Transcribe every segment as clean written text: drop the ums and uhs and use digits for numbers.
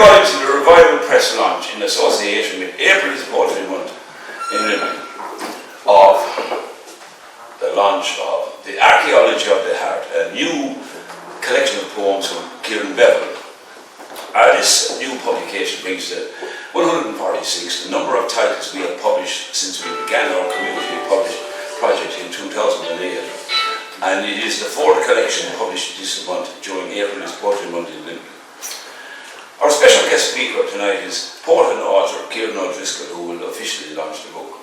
everybody to the Revival Press launch in association with April's Poetry Month in Limerick of the launch of the Archaeology of the Heart, a new collection of poems from Kieran Beville. This new publication brings to 146 the number of titles we have published since we began our community published project in 2008, and it is the fourth collection published this month during April's Poetry Month in Limerick. Our special guest speaker tonight is poet and author Kieran O'Driscoll, who will officially launch the book.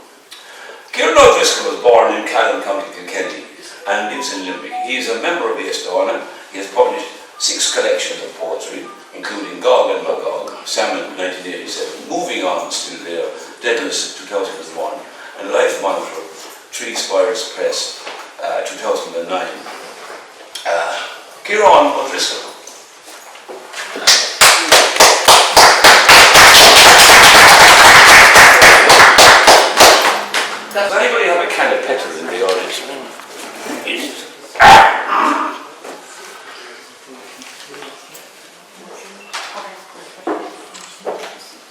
Kieran O'Driscoll was born in Callan, County Kilkenny, and lives in Limerick. He is a member of Aosdána. He has published 6 collections of poetry, including Gog and Magog, Salmon 1987, Moving On, still there, Deadless 2001, and Life Monitor, Three Spires Press 2009. Kieran O'Driscoll. Does anybody have a can of petrol in the audience? Yes.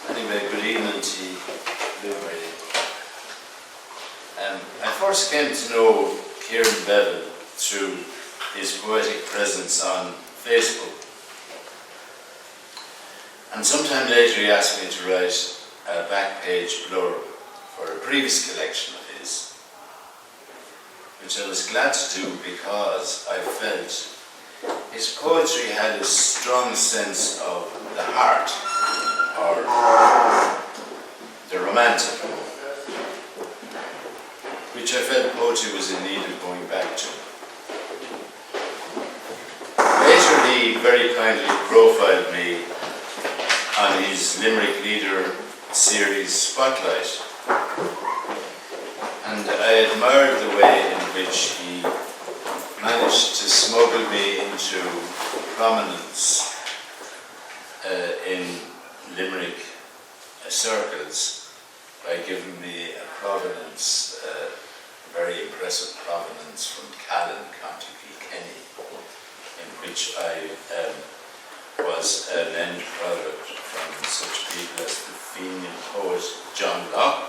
Anyway, good evening to everybody. I first came to know Kieran Beville through his poetic presence on Facebook. And sometime later he asked me to write a back page blurb for a previous collection of his, which I was glad to do because I felt his poetry had a strong sense of the heart, or the romantic, which I felt poetry was in need of going back to. Later he very kindly profiled me on his Limerick Leader series Spotlight, and I admired the way in which he managed to smuggle me into prominence in Limerick circles by giving me a provenance, very impressive provenance from Callan, County Kilkenny, in which I was an end product from such people as the Fenian poet John Locke,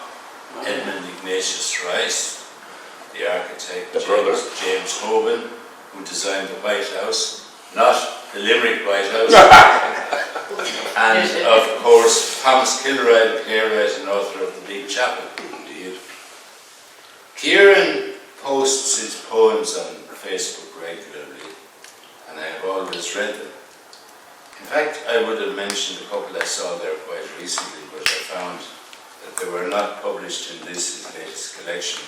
Edmund Ignatius Rice, the architect James Hoban, who designed the White House, not the Limerick White House, and of course Thomas Kilroy, playwright and author of The Big Chapel. Indeed. Kieran posts his poems on Facebook regularly, and I have always read them. In fact, I would have mentioned a couple I saw there quite recently, but I found that they were not published in this, his latest collection,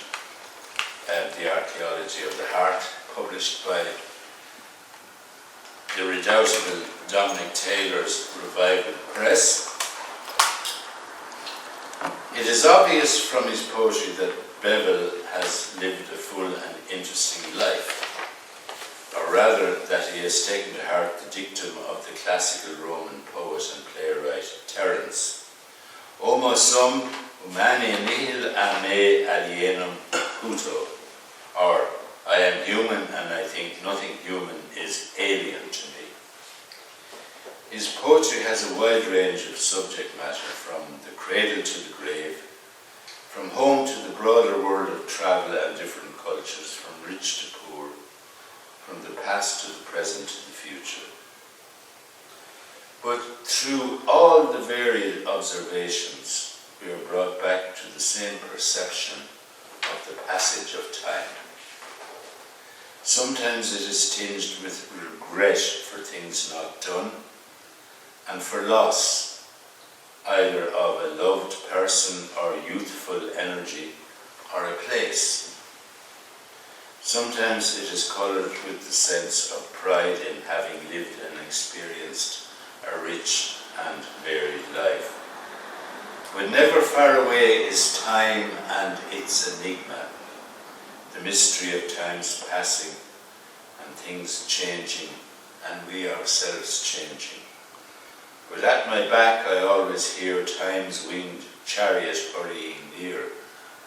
The Archaeology of the Heart, published by the redoubtable Dominic Taylor's Revival Press. It is obvious from his poetry that Beville has lived a full and interesting life, or rather that he has taken to heart the dictum of the classical Roman poet and playwright Terence, Homo sum humani nihil a me alienum puto, or I am human and I think nothing human is alien to me. His poetry has a wide range of subject matter, from the cradle to the grave, from home to the broader world of travel and different cultures, from rich to poor, from the past to the present to the future. But through all the varied observations, we are brought back to the same perception of the passage of time. Sometimes it is tinged with regret for things not done, and for loss, either of a loved person or youthful energy or a place. Sometimes it is coloured with the sense of pride in having lived and experienced a rich and varied life. But never far away is time and its enigma, the mystery of time's passing and things changing and we ourselves changing. But at my back I always hear time's winged chariot hurrying near,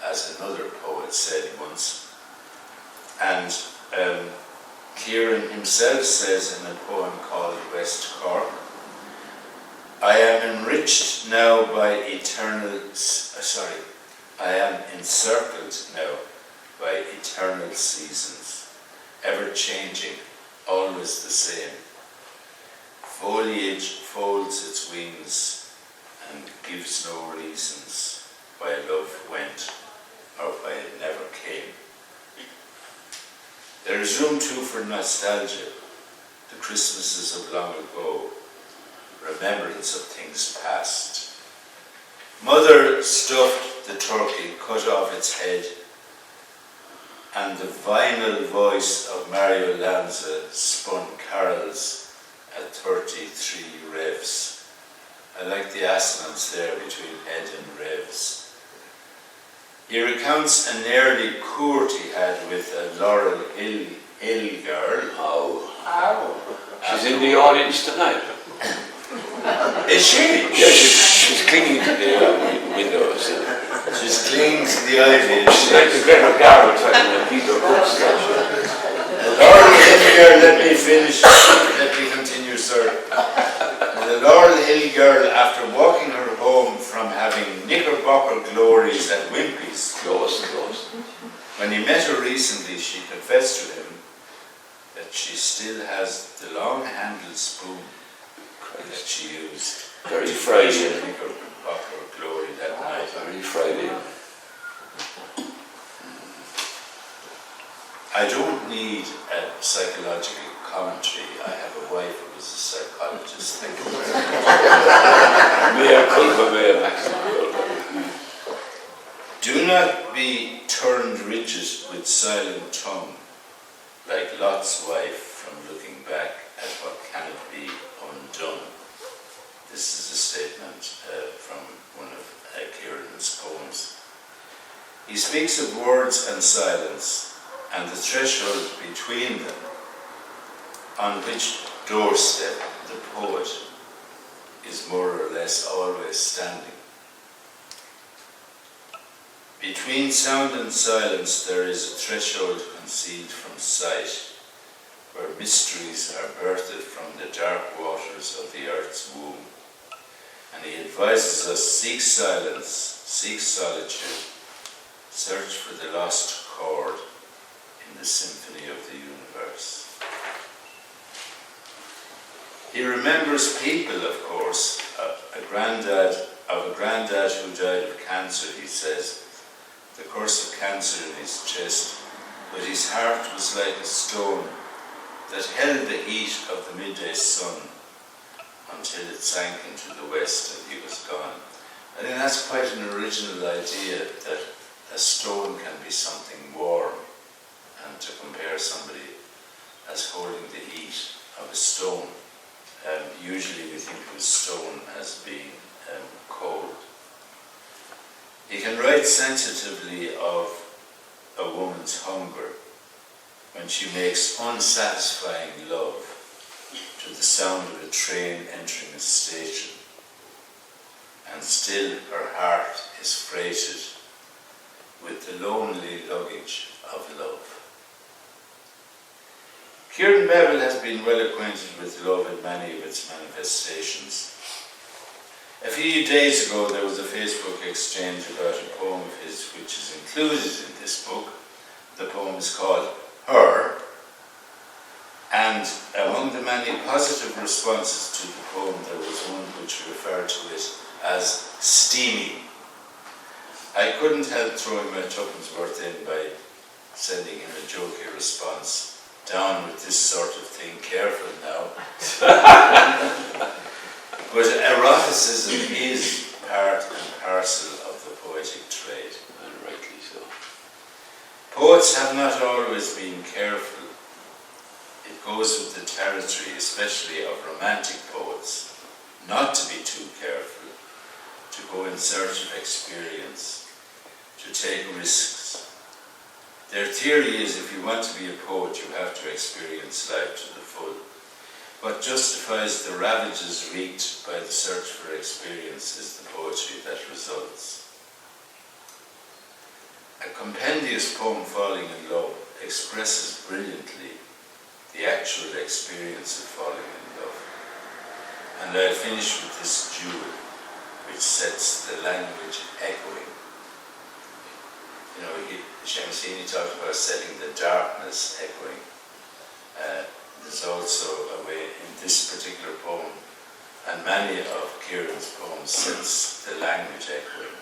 as another poet said once. And Kieran himself says in a poem called West Cork I am enriched now by I am encircled now by eternal seasons, ever changing, always the same. Foliage folds its wings and gives no reasons why love went or why it never came. There is room too for nostalgia, the Christmases of long ago, remembrance of things past. Mother stuffed the turkey, cut off its head, and the vinyl voice of Mario Lanza spun carols at 33 revs. I like the assonance there between head and revs. He recounts an early court he had with a Laurel Hill girl. She's in the audience tonight. Is she? Yeah, she's clinging to the windows. She's clinging to the ivy. She's like the Greta Garrett type of Peter Cook statue. Laurel Hill girl, let me finish. Let me continue, sir. The Laurel Hill girl, after walking her home from having knickerbocker glories at Wimpy's, Close. when he met her recently, she confessed to him that she still has the long-handled spoon that she used. Very to Friday. feed her knickerbocker glory that night. Very Friday. I don't need a psychological commentary. I have a wife who is a psychologist. Thank you very much. Mea culpa, mea maxima. Do not be turned rigid with silent tongue, like Lot's wife from looking back at what cannot be undone. This is a statement from one of Kieran's poems. He speaks of words and silence, and the threshold between them, on which doorstep the poet is more or less always standing. Between sound and silence there is a threshold concealed from sight, where mysteries are birthed from the dark waters of the earth's womb. And he advises us, seek silence, seek solitude, search for the lost chord in the symphony of the universe. He remembers people, of course, a granddad who died of cancer, he says, the curse of cancer in his chest, but his heart was like a stone that held the heat of the midday sun until it sank into the west and he was gone. I think that's quite an original idea, that a stone can be something warm, and to compare somebody as holding the heat of a stone. Usually we think of a stone as being cold. He can write sensitively of a woman's hunger when she makes unsatisfying love to the sound of a train entering a station, and still her heart is freighted with the lonely luggage of love. Kieran Beville has been well acquainted with love in many of its manifestations. A few days ago there was a Facebook exchange about a poem of his which is included in this book. The poem is called Her, and among the many positive responses to the poem there was one which referred to it as steamy. I couldn't help throwing my tuppence worth in by sending him a jokey response. Down with this sort of thing, careful now. But eroticism is part and parcel of the poetic trade. And rightly so. Poets have not always been careful. It goes with the territory, especially of romantic poets, not to be too careful, to go in search of experience, to take risks. Their theory is if you want to be a poet, you have to experience life to the full. What justifies the ravages wreaked by the search for experience is the poetry that results. A compendious poem, Falling in Love, expresses brilliantly the actual experience of falling in love. And I'll finish with this jewel, which sets the language echoing. You know, Shamsini talked about setting the darkness echoing. There's also a way in this particular poem, and many of Kieran's poems, sets the language echoing.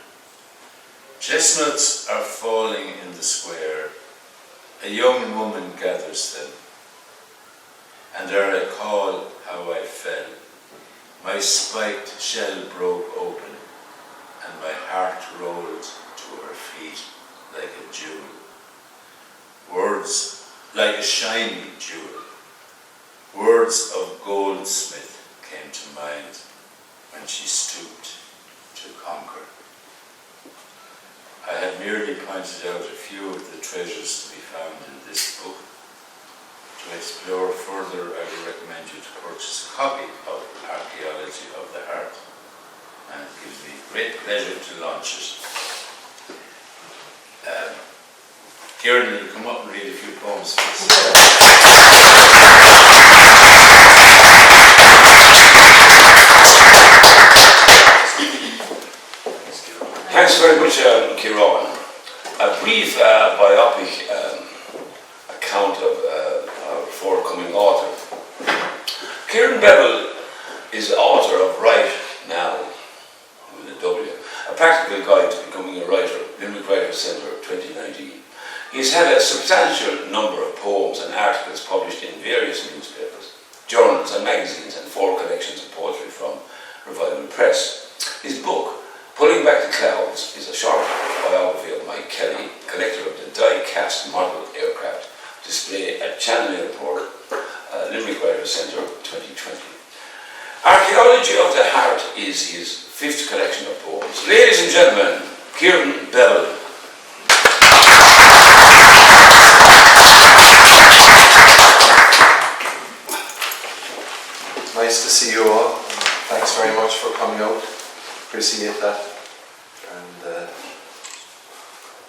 Chestnuts are falling in the square, a young woman gathers them, and ere I call how I fell, my spiked shell broke open, and my heart rolled to her feet like a jewel. Words like a shiny jewel. Words of goldsmith came to mind when she stooped to conquer. I have merely pointed out a few of the treasures to be found in this book. To explore further, I would recommend you to purchase a copy of Archaeology of the Heart, and it gives me great pleasure to launch it. Kieran, will you come up and read a few poems, please? Thanks very much, Kieran. A brief biopic account of our forthcoming author. Kieran Beville is author of Write Now, with a W, a practical guide to becoming a writer, Limerick Writers Centre 2019. He has had a substantial number of poems and articles published in various newspapers, journals and magazines, and 4 collections of poetry from Revival Press. His book, Pulling Back the Clouds, is a short biography of Mike Kelly, collector of the die-cast model aircraft, displayed at Channel Airport, Limerick Writers Centre 2020. Archaeology of the Heart is his 5th collection of poems. Ladies and gentlemen, Kieran Beville. Nice to see you all. Thanks very much for coming out. Appreciate that. And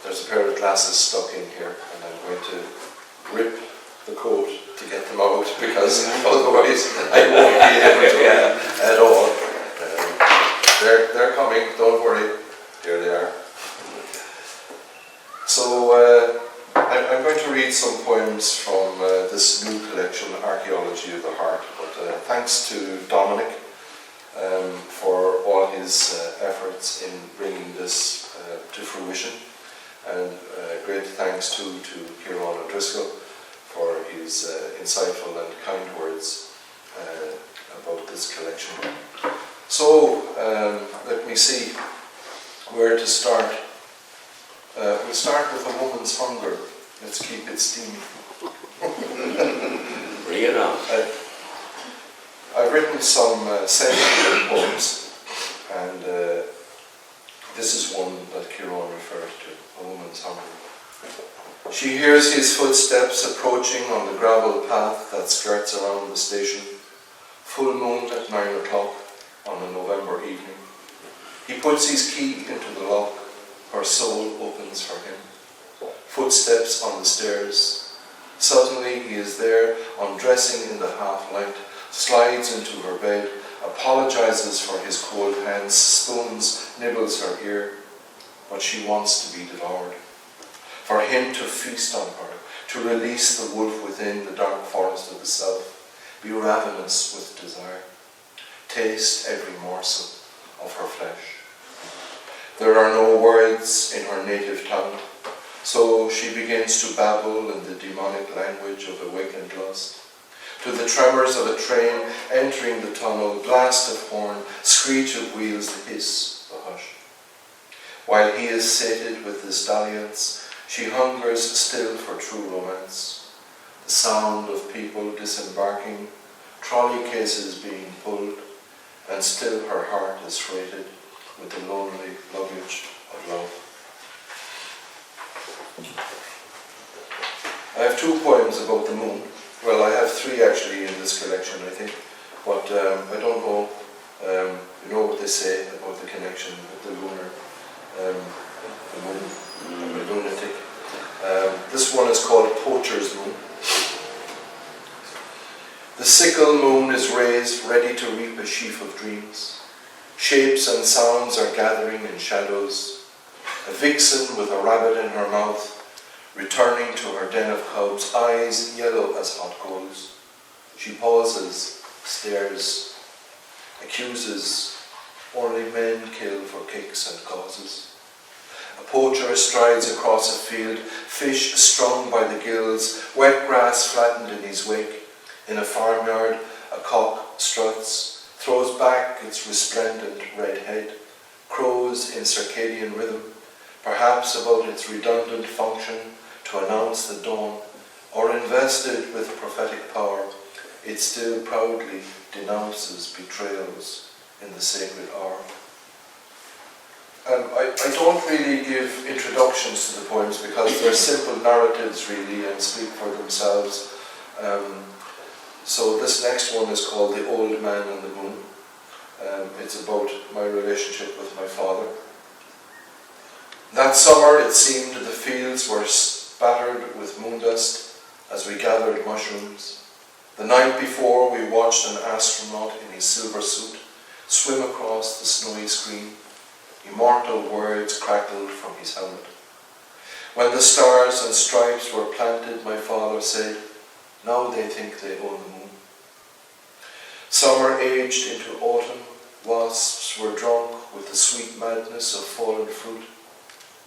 there's a pair of glasses stuck in here, and I'm going to rip the coat to get them out because otherwise I won't be able to read at all. They're coming, don't worry. Here they are. So I'm going to read some poems from this new collection, Archaeology of the Heart. But thanks to Dominic for all his efforts in bringing this to fruition, and great thanks to Kieran O'Driscoll for his insightful and kind words about this collection. So let me see where to start. We'll start with A Woman's Hunger. Let's keep it steamy. Bring it on. I've written some 70 poems, and this is one that Kieran referred to, A Woman's Hunger. She hears his footsteps approaching on the gravel path that skirts around the station. Full moon at 9 o'clock on a November evening. He puts his key into the lock. Her soul opens for him. Footsteps on the stairs. Suddenly he is there, undressing in the half-light, slides into her bed, apologizes for his cold hands, spoons, nibbles her ear. But she wants to be devoured. For him to feast on her, to release the wolf within the dark forest of the self, be ravenous with desire, taste every morsel of her flesh. There are no words in her native tongue, so she begins to babble in the demonic language of awakened lust. To the tremors of a train entering the tunnel, blast of horn, screech of wheels, the hiss, the hush. While he is sated with this dalliance, she hungers still for true romance. The sound of people disembarking, trolley cases being pulled, and still her heart is freighted with the lonely luggage of love. I have 2 poems about the moon. Well, I have 3 actually in this collection, I think. But I don't know, you know what they say about the connection with the lunar, the moon, the lunatic. This one is called Poacher's Moon. The sickle moon is raised, ready to reap a sheaf of dreams. Shapes and sounds are gathering in shadows. A vixen with a rabbit in her mouth, returning to her den of cubs, eyes yellow as hot coals. She pauses, stares, accuses. Only men kill for kicks and causes. A poacher strides across a field, fish strung by the gills, wet grass flattened in his wake. In a farmyard, a cock struts, throws back its resplendent red head, crows in circadian rhythm, perhaps about its redundant function to announce the dawn, or invested with prophetic power, it still proudly denounces betrayals in the sacred hour. I don't really give introductions to the poems because they're simple narratives really and speak for themselves. So this next one is called The Old Man and the Moon. It's about my relationship with my father. That summer it seemed the fields were spattered with moon dust as we gathered mushrooms. The night before we watched an astronaut in his silver suit swim across the snowy screen. Immortal words crackled from his helmet. When the stars and stripes were planted, my father said, "Now they think they own the moon." Summer aged into autumn. Wasps were drunk with the sweet madness of fallen fruit.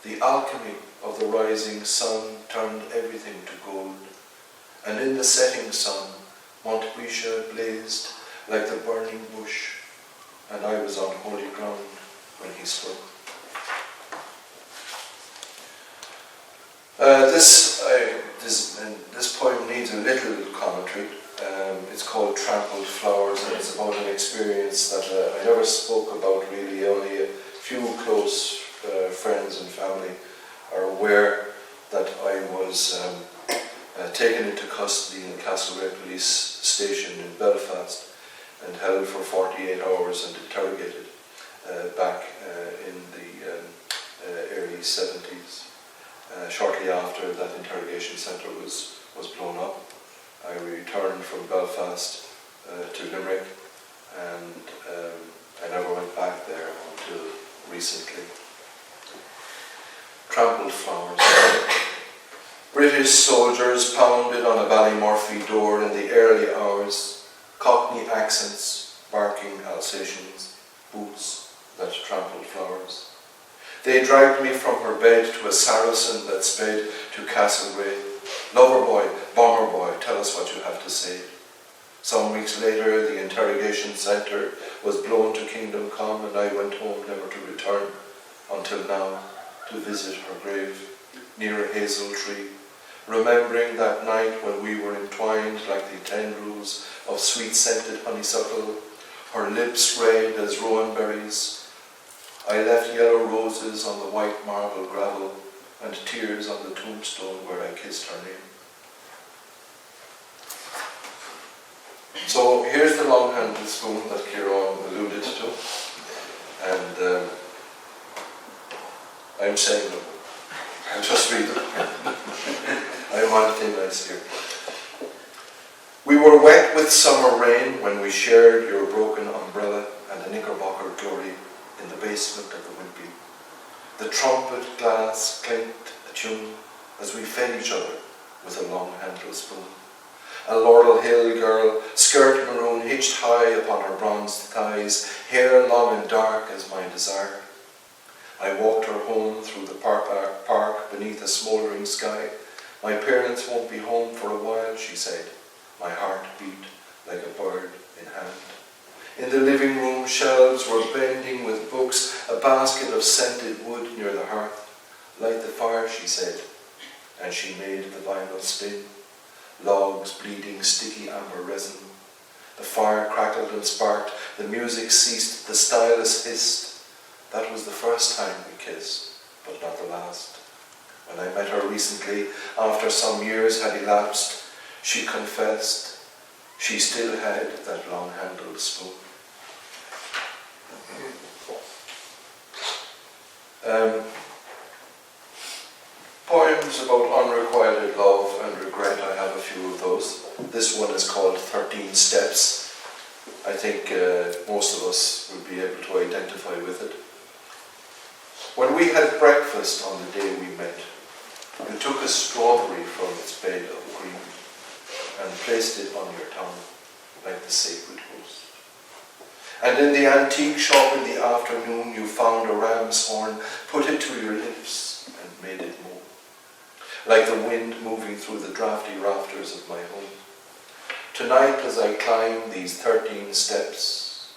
The alchemy of the rising sun turned everything to gold. And in the setting sun, Montbretia blazed like the burning bush, and I was on holy ground when he spoke. This poem needs a little commentary. It's called Trampled Flowers, and it's about an experience that I never spoke about really. Only a few close friends and family are aware that I was taken into custody in the Castlereagh police station in Belfast and held for 48 hours and interrogated back in the early 70s. Shortly after that interrogation centre was blown up, I returned from Belfast to Limerick, and I never went back there until recently. Trampled Flowers. British soldiers pounded on a Ballymurphy door in the early hours, Cockney accents, barking Alsatians, boots that trampled flowers. They dragged me from her bed to a Saracen that sped to Castlereagh. "Lover boy, bomber boy, tell us what you have to say." Some weeks later, the interrogation centre was blown to Kingdom Come, and I went home never to return, until now, to visit her grave near a hazel tree, remembering that night when we were entwined like the tendrils of sweet-scented honeysuckle, her lips red as rowan berries. I left yellow roses on the white marble gravel and tears on the tombstone where I kissed her name. So here's the long-handled spoon that Kieran alluded to, and I'm saying no. I'll just read it. I'm on thin ice here. We were wet with summer rain when we shared your broken umbrella and a Knickerbocker glory in the basement of the Wimpy. The trumpet glass clinked a tune as we fed each other with a long-handled spoon. A Laurel Hill girl, skirt maroon hitched high upon her bronzed thighs, hair long and dark as my desire. I walked her home through the park beneath a smouldering sky. "My parents won't be home for a while," she said. My heart beat like a bird in hand. In the living room, shelves were bending with books, a basket of scented wood near the hearth. "Light the fire," she said, and she made the vinyl spin. Logs bleeding sticky amber resin. The fire crackled and sparked, the music ceased, the stylus hissed. That was the first time we kissed, but not the last. When I met her recently, after some years had elapsed, she confessed she still had that long-handled spoon. Poem poems about unrequited love and regret. I have a few of those. This one is called 13 Steps. I think most of us will be able to identify with it. When we had breakfast on the day we met, you took a strawberry from its bed of green and placed it on your tongue like the sacred host. And in the antique shop in the afternoon you found a ram's horn, put it to your lips and made it moan, like the wind moving through the drafty rafters of my home. Tonight as I climb these 13 steps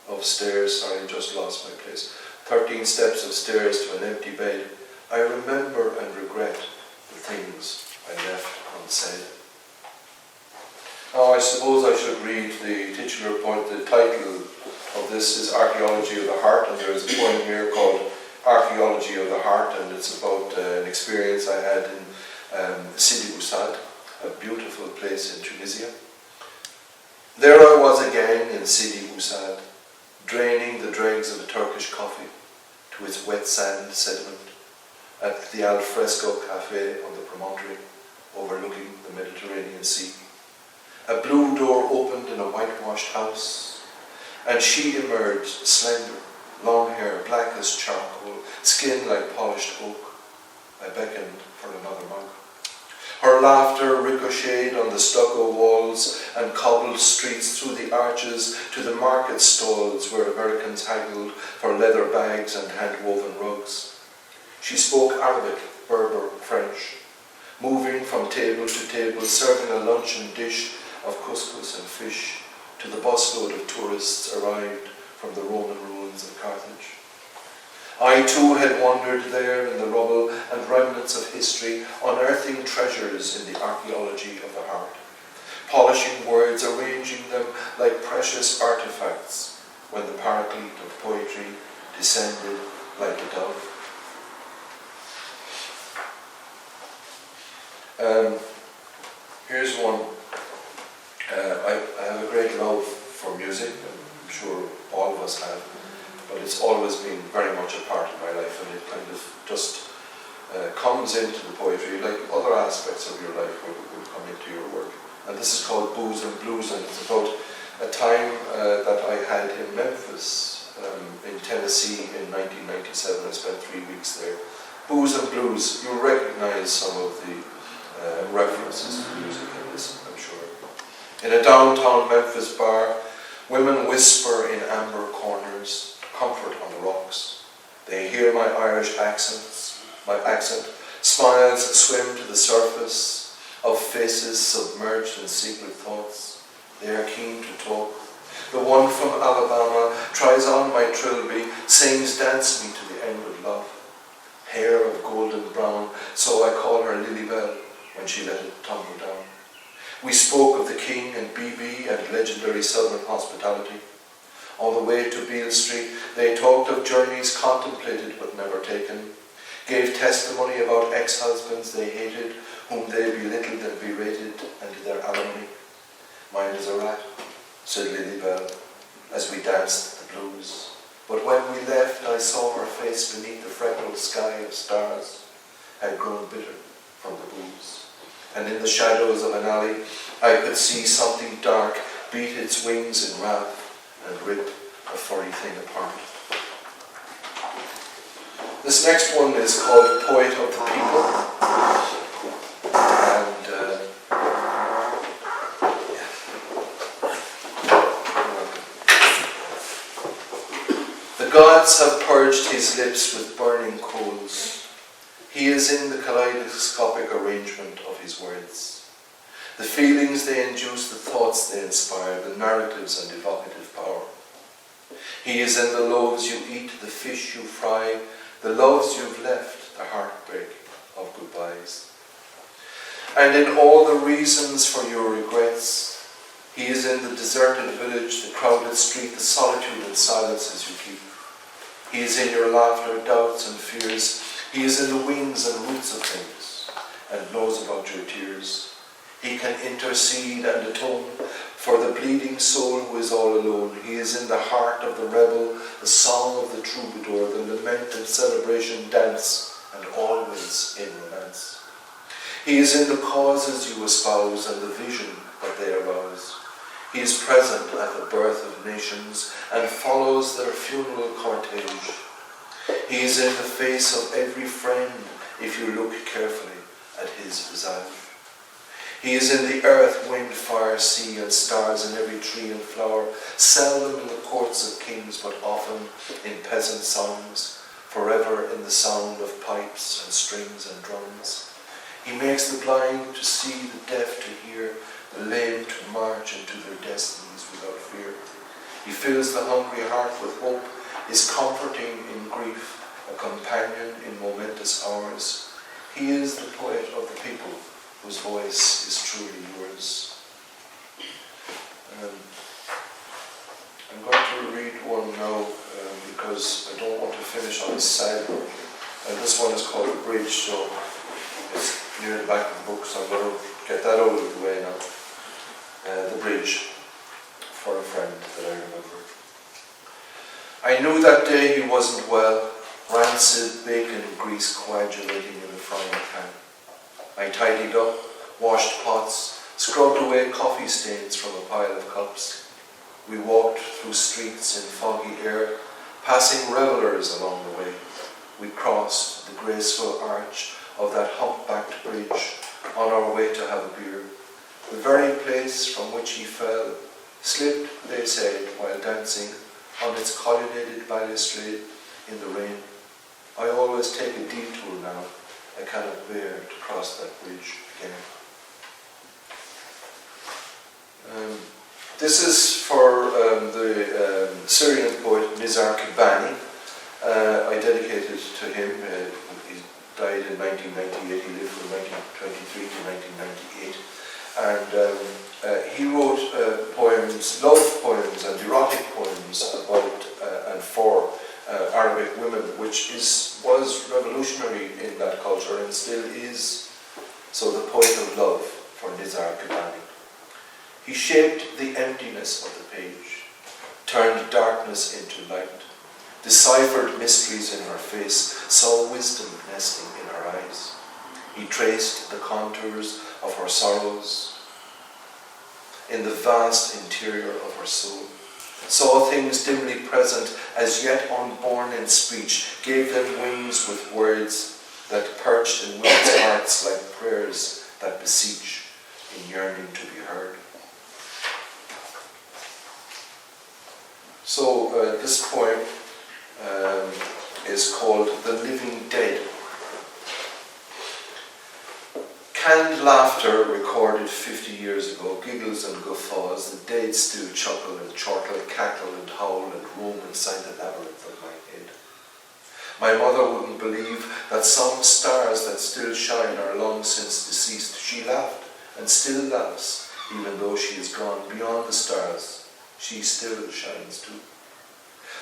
of stairs, sorry, I just lost my place, 13 steps of stairs to an empty bed, I remember and regret the things I left unsaid. Now I suppose I should read the titular point. The title of this is Archaeology of the Heart, and there is a poem here called Archaeology of the Heart, and it's about an experience I had in Sidi Bouzid, a beautiful place in Tunisia. There I was again in Sidi Bouzid, draining the dregs of a Turkish coffee to its wet sand sediment at the al fresco cafe on the promontory overlooking the Mediterranean Sea. A blue door opened in a whitewashed house, and she emerged, slender, long hair, black as charcoal, skin like polished oak. I beckoned for another mug. Her laughter ricocheted on the stucco walls and cobbled streets through the arches to the market stalls where Americans haggled for leather bags and hand-woven rugs. She spoke Arabic, Berber, French, moving from table to table, serving a luncheon dish of couscous and fish to the busload of tourists arrived from the Roman ruins of Carthage. I too had wandered there in the rubble and remnants of history, unearthing treasures in the archaeology of the heart, polishing words, arranging them like precious artifacts when the paraclete of poetry descended like a dove. Here's one. I have a great love for music, I'm sure all of us have, but it's always been very much a part of my life, and it kind of just comes into the poetry like other aspects of your life will come into your work. And this is called Booze and Blues, and it's about a time that I had in Memphis, in Tennessee in 1997. I spent 3 weeks there. Booze and Blues, you'll recognize some of the references to music in this, I'm sure. In a downtown Memphis bar, women whisper in amber corners, comfort on the rocks. They hear my Irish accent, smiles swim to the surface of faces submerged in secret thoughts. They are keen to talk. The one from Alabama tries on my trilby, sings Dance Me to the End of Love. Hair of golden brown, so I call her Lily Bell when she let it tumble down. We spoke of the King and BB and legendary Southern hospitality. On the way to Beale Street, they talked of journeys contemplated but never taken, gave testimony about ex-husbands they hated, whom they belittled and berated, and their alimony. Mine is a rat, said Lily Bell, as we danced the blues. But when we left, I saw her face beneath the freckled sky of stars, had grown bitter from the booze. And in the shadows of an alley, I could see something dark beat its wings in wrath and rip a furry thing apart. This next one is called Poet of the People. And the gods have purged his lips with burning coals. He is in the kaleidoscopic arrangement of his words. The feelings they induce, the thoughts they inspire, the narratives and evocative power. He is in the loaves you eat, the fish you fry, the loves you've left, the heartbreak of goodbyes. And in all the reasons for your regrets, he is in the deserted village, the crowded street, the solitude and silences you keep. He is in your laughter, doubts and fears. He is in the wings and roots of things and knows about your tears. He can intercede and atone For the bleeding soul who is all alone, he is in the heart of the rebel, the song of the troubadour, the lament and celebration dance, and always in romance. He is in the causes you espouse and the vision that they arouse. He is present at the birth of nations and follows their funeral cortege. He is in the face of every friend if you look carefully at his visage. He is in the earth, wind, fire, sea, and stars, in every tree and flower, seldom in the courts of kings, but often in peasant songs, forever in the sound of pipes and strings and drums. He makes the blind to see, the deaf to hear, the lame to march into their destinies without fear. He fills the hungry heart with hope, is comforting in grief, a companion in momentous hours. He is the poet of the people, whose voice is truly yours. I'm going to read one now because I don't want to finish on a sad note. And this one is called A Bridge, so it's near the back of the book, so I'm going to get that out of the way now. The Bridge, for a friend that I remember. I knew that day he wasn't well, rancid bacon grease coagulating in a frying pan. I tidied up, washed pots, scrubbed away coffee stains from a pile of cups. We walked through streets in foggy air, passing revelers along the way. We crossed the graceful arch of that humpbacked bridge on our way to have a beer. The very place from which he fell slipped, they said, while dancing on its colonnaded balustrade in the rain. I always take a detour now. I cannot bear to cross that bridge again. This is for the Syrian poet Nizar Kibani. I dedicated it to him. He died in 1998. He lived from 1923 to 1998. And he wrote poems, love poems and erotic poems about and for Arabic women, which was revolutionary in that culture and still is. So the poet of love for Nizar Kibani. He shaped the emptiness of the page, turned darkness into light, deciphered mysteries in her face, saw wisdom nesting in her eyes. He traced the contours of her sorrows in the vast interior of her soul, saw things dimly present, as yet unborn in speech, gave them wings with words that perched in women's hearts like prayers that beseech in yearning to be heard. So this poem is called The Living Dead. Canned laughter recorded 50 years ago, giggles and guffaws, the dead still chuckle and chortle, cackle and howl and roam inside the labyrinth of my head. My mother wouldn't believe that some stars that still shine are long since deceased. She laughed and still laughs, even though she has gone beyond the stars. She still shines too.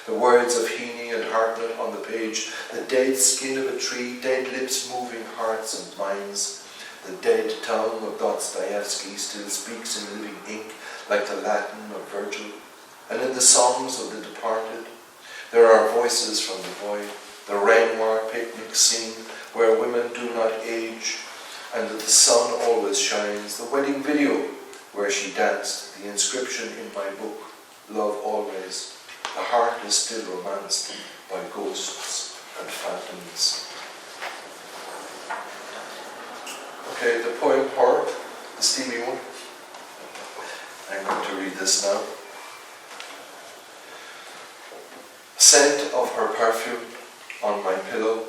The words of Heaney and Hartnett on the page, the dead skin of a tree, dead lips moving hearts and minds. The dead tongue of Dostoevsky still speaks in living ink like the Latin of Virgil. And in the songs of the departed, there are voices from the void. The Renoir picnic scene where women do not age and the sun always shines. The wedding video where she danced. The inscription in my book, love always. The heart is still romanced by ghosts and phantoms. Okay, the poem Her, the steamy one. I'm going to read this now. Scent of her perfume on my pillow,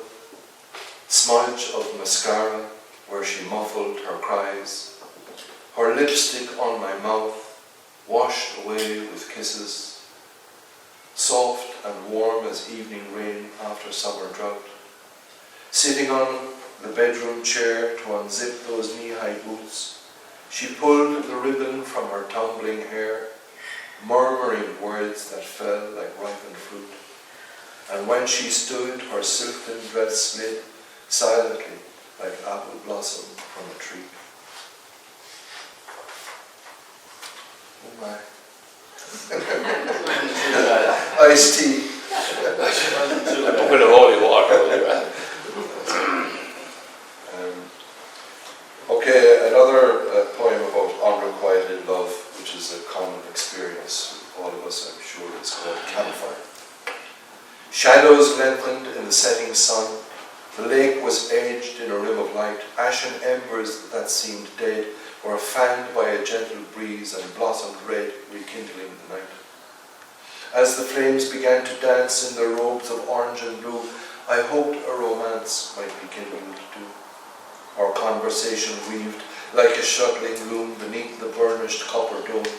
smudge of mascara where she muffled her cries, her lipstick on my mouth, washed away with kisses, soft and warm as evening rain after summer drought, sitting on the bedroom chair to unzip those knee-high boots. She pulled the ribbon from her tumbling hair, murmuring words that fell like ripened fruit. And when she stood, her silken dress slid silently like apple blossom from a tree. Oh my. Iced tea. A bucket of holy water. Okay, another poem about unrequited love, which is a common experience with all of us, I'm sure. It's called Campfire. Shadows lengthened in the setting sun. The lake was edged in a rim of light. Ashen embers that seemed dead were fanned by a gentle breeze and blossomed red, rekindling the night. As the flames began to dance in their robes of orange and blue, I hoped a romance might be kindled too. Our conversation weaved like a shuttling loom beneath the burnished copper dome.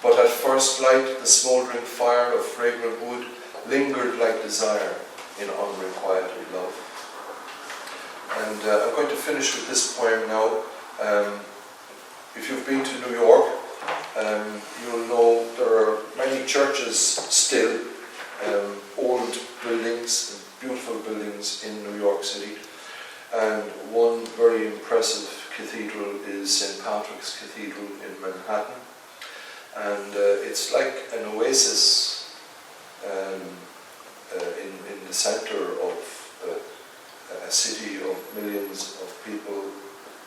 But at first light, the smouldering fire of fragrant wood lingered like desire in unrequited love. And I'm going to finish with this poem now. If you've been to New York, you'll know there are many churches still, old buildings, beautiful buildings in New York City. And one very impressive cathedral is St. Patrick's Cathedral in Manhattan. And it's like an oasis in the center of a city of millions of people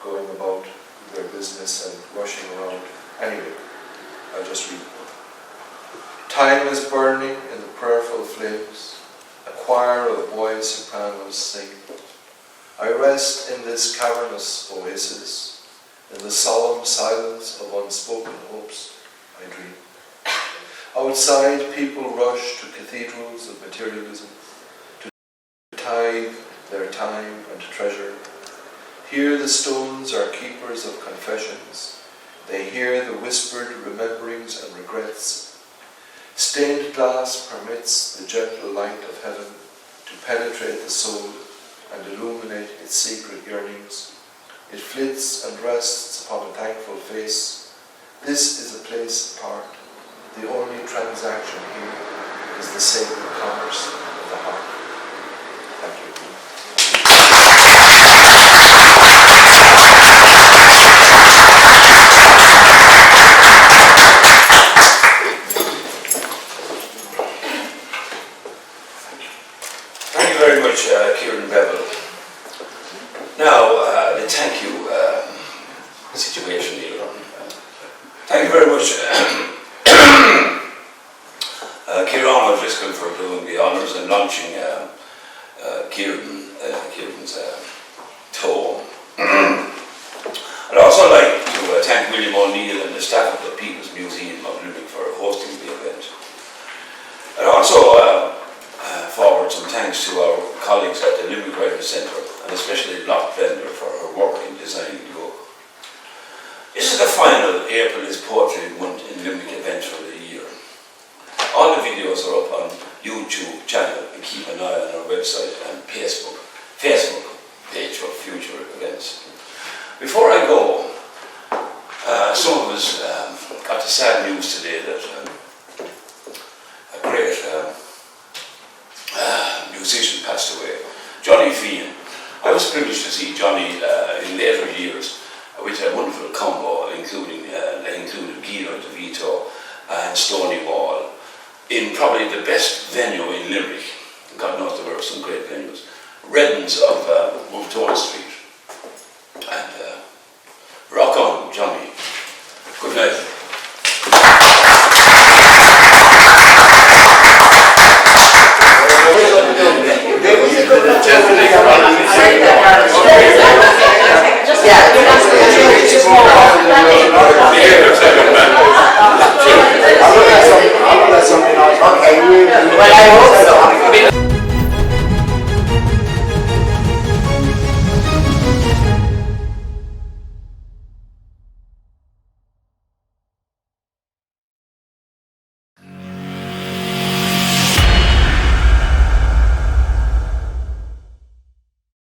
going about their business and rushing around. Anyway, I'll just read. Time is burning in the prayerful flames. A choir of boy sopranos sing. I rest in this cavernous oasis. In the solemn silence of unspoken hopes, I dream. Outside, people rush to cathedrals of materialism, to tithe their time and treasure. Here the stones are keepers of confessions. They hear the whispered rememberings and regrets. Stained glass permits the gentle light of heaven to penetrate the soul and illuminate its secret yearnings. It flits and rests upon a thankful face. This is a place apart. The only transaction here is the sacred commerce of the heart. Thank you. Thank you very much, Kieran Beville. Now, the thank you situation here. Thank you very much, Kieran O'Driscoll, for doing the honours and launching Kieran's tome. I'd also like to thank William O'Neill and the staff of the People's Museum of Limerick for hosting the event. I'd also forward some thanks to our colleagues at the Limerick Writers Centre, and especially Lot Bender for her work in designing the book. This is the final April is Poetry Month in Limerick event for the year. All the videos are up on YouTube channel, and keep an eye on our website and Facebook page for future events. Before I go, some of us got the sad news today that a great musician passed away, Johnny Fian. I was privileged to see Johnny in later years with a wonderful combo, including included Guido DeVito and Stoney Wall, in probably the best venue in Limerick. God knows there were some great venues. Reddens of Multona Street.